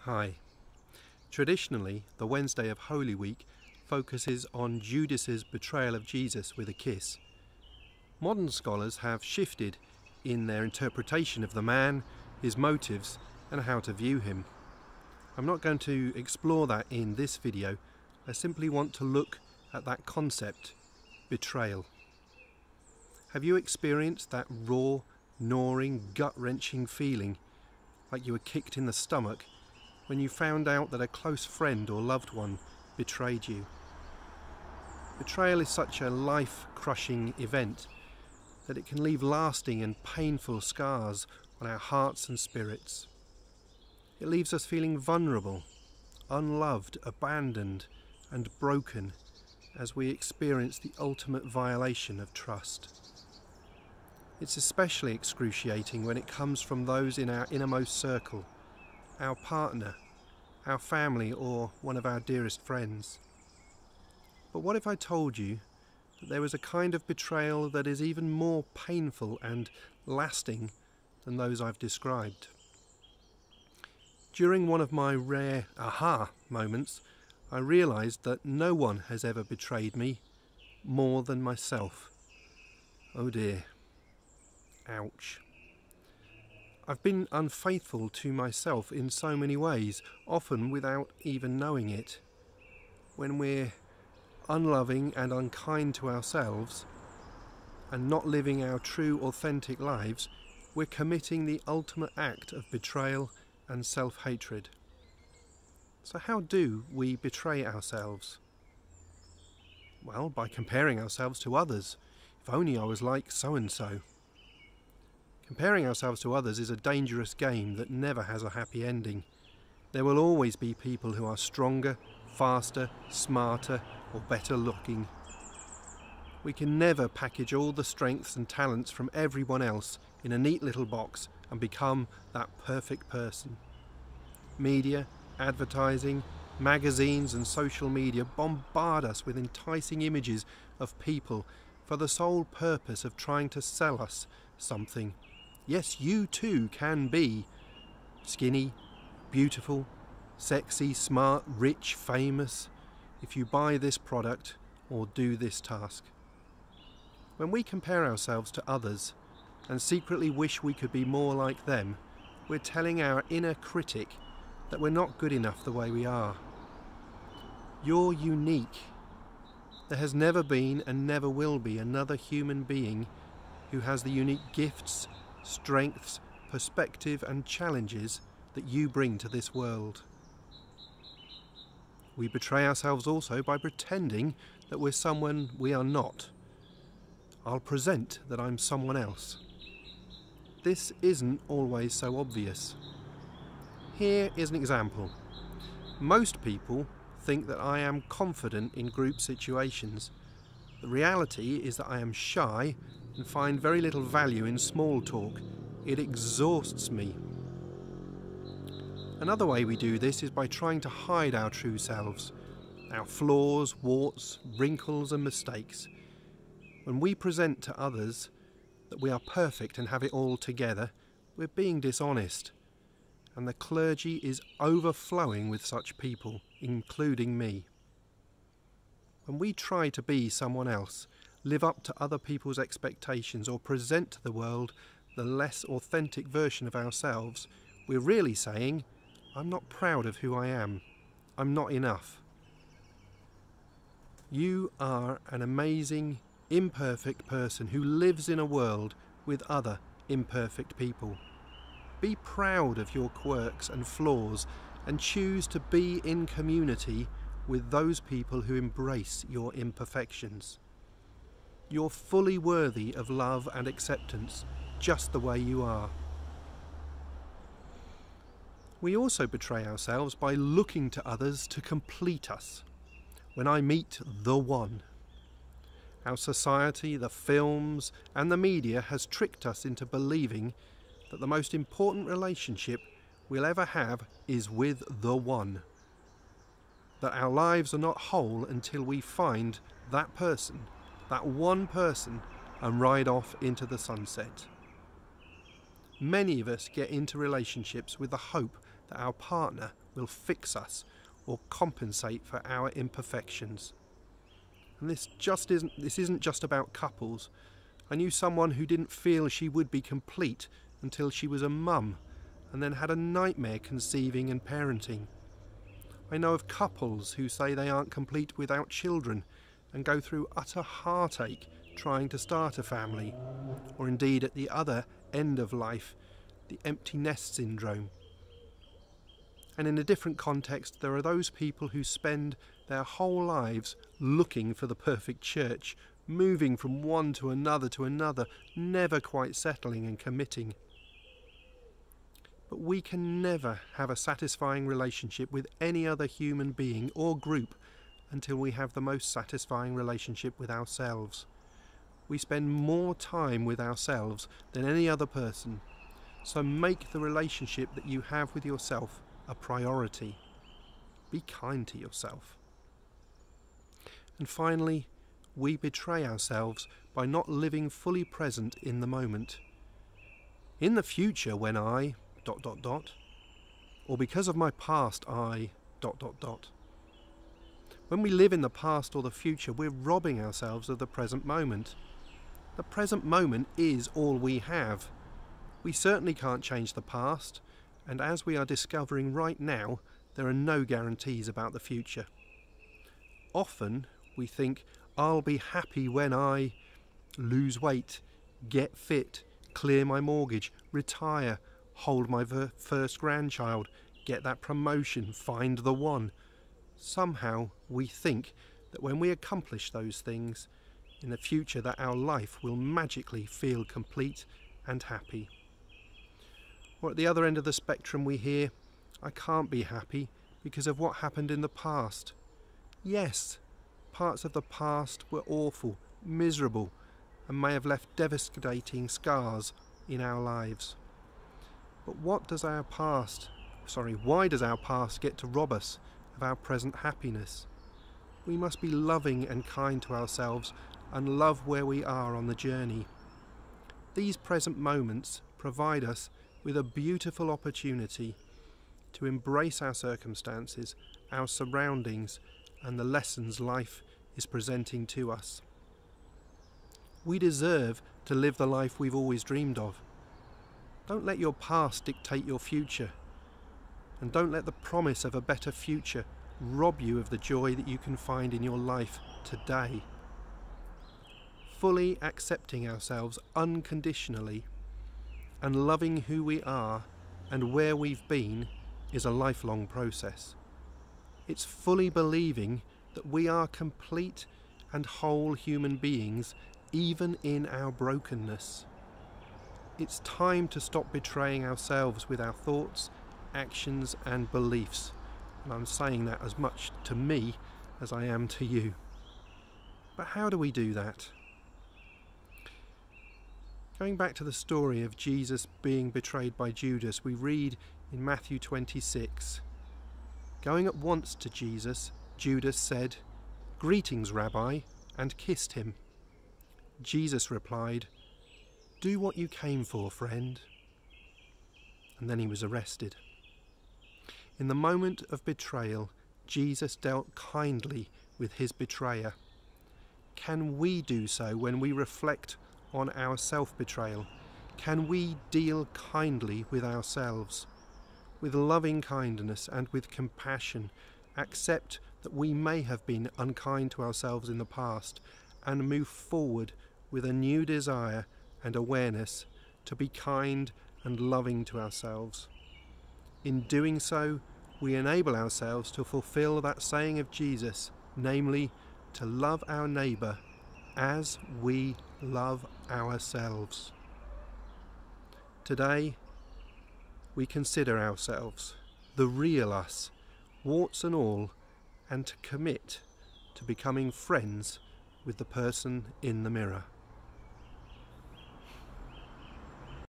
Hi. Traditionally, the Wednesday of Holy Week focuses on Judas's betrayal of Jesus with a kiss. Modern scholars have shifted in their interpretation of the man, his motives, and how to view him. I'm not going to explore that in this video. I simply want to look at that concept, betrayal. Have you experienced that raw, gnawing, gut-wrenching feeling like you were kicked in the stomach when you found out that a close friend or loved one betrayed you? Betrayal is such a life-crushing event that it can leave lasting and painful scars on our hearts and spirits. It leaves us feeling vulnerable, unloved, abandoned, and broken as we experience the ultimate violation of trust. It's especially excruciating when it comes from those in our innermost circle, our partner, our family, or one of our dearest friends. But what if I told you that there is a kind of betrayal that is even more painful and lasting than those I've described? During one of my rare aha moments, I realised that no one has ever betrayed me more than myself. Oh dear. Ouch. I've been unfaithful to myself in so many ways, often without even knowing it. When we're unloving and unkind to ourselves and not living our true, authentic lives, we're committing the ultimate act of betrayal and self-hatred. So how do we betray ourselves? Well, by comparing ourselves to others. If only I was like so-and-so. Comparing ourselves to others is a dangerous game that never has a happy ending. There will always be people who are stronger, faster, smarter, or better looking. We can never package all the strengths and talents from everyone else in a neat little box and become that perfect person. Media, advertising, magazines and social media bombard us with enticing images of people for the sole purpose of trying to sell us something. Yes, you too can be skinny, beautiful, sexy, smart, rich, famous if you buy this product or do this task. When we compare ourselves to others and secretly wish we could be more like them, we're telling our inner critic that we're not good enough the way we are. You're unique. There has never been and never will be another human being who has the unique gifts, strengths, perspective and challenges that you bring to this world. We betray ourselves also by pretending that we're someone we are not. I'll present that I'm someone else. This isn't always so obvious. Here is an example. Most people think that I am confident in group situations. The reality is that I am shy and find very little value in small talk. It exhausts me. Another way we do this is by trying to hide our true selves, our flaws, warts, wrinkles and mistakes. When we present to others that we are perfect and have it all together, we're being dishonest. And the clergy is overflowing with such people, including me. When we try to be someone else, live up to other people's expectations, or present to the world the less authentic version of ourselves, we're really saying, I'm not proud of who I am. I'm not enough. You are an amazing, imperfect person who lives in a world with other imperfect people. Be proud of your quirks and flaws and choose to be in community with those people who embrace your imperfections. You're fully worthy of love and acceptance, just the way you are. We also betray ourselves by looking to others to complete us. When I meet the one. Our society, the films, and the media has tricked us into believing that the most important relationship we'll ever have is with the one. That our lives are not whole until we find that person, that one person, and ride off into the sunset. Many of us get into relationships with the hope that our partner will fix us or compensate for our imperfections. And this isn't just about couples. I knew someone who didn't feel she would be complete until she was a mum, and then had a nightmare conceiving and parenting. I know of couples who say they aren't complete without children and go through utter heartache trying to start a family, or indeed at the other end of life, the empty nest syndrome. And in a different context, there are those people who spend their whole lives looking for the perfect church, moving from one to another, never quite settling and committing. But we can never have a satisfying relationship with any other human being or group until we have the most satisfying relationship with ourselves. We spend more time with ourselves than any other person, so make the relationship that you have with yourself a priority. Be kind to yourself. And finally, we betray ourselves by not living fully present in the moment. In the future, when I... or because of my past I... When we live in the past or the future, we're robbing ourselves of the present moment. The present moment is all we have. We certainly can't change the past, and as we are discovering right now, there are no guarantees about the future. Often we think, I'll be happy when I lose weight, get fit, clear my mortgage, retire, hold my first grandchild, get that promotion, find the one. Somehow we think that when we accomplish those things in the future, that our life will magically feel complete and happy. Or at the other end of the spectrum we hear, I can't be happy because of what happened in the past. Yes, parts of the past were awful, miserable, and may have left devastating scars in our lives. But why does our past get to rob us of our present happiness? We must be loving and kind to ourselves and love where we are on the journey. These present moments provide us with a beautiful opportunity to embrace our circumstances, our surroundings, and the lessons life is presenting to us. We deserve to live the life we've always dreamed of. Don't let your past dictate your future, and don't let the promise of a better future rob you of the joy that you can find in your life today. Fully accepting ourselves unconditionally and loving who we are and where we've been is a lifelong process. It's fully believing that we are complete and whole human beings even in our brokenness. It's time to stop betraying ourselves with our thoughts, actions and beliefs. And I'm saying that as much to me as I am to you. But how do we do that? Going back to the story of Jesus being betrayed by Judas, we read in Matthew 26, "Going at once to Jesus, Judas said, 'Greetings, Rabbi,' and kissed him. Jesus replied, 'Do what you came for, friend.' And then he was arrested." In the moment of betrayal, Jesus dealt kindly with his betrayer. Can we do so when we reflect on our self-betrayal? Can we deal kindly with ourselves? With loving kindness and with compassion, accept that we may have been unkind to ourselves in the past and move forward with a new desire and awareness to be kind and loving to ourselves. In doing so, we enable ourselves to fulfill that saying of Jesus, namely, to love our neighbour as we love ourselves. Today, we consider ourselves, the real us, warts and all, and to commit to becoming friends with the person in the mirror.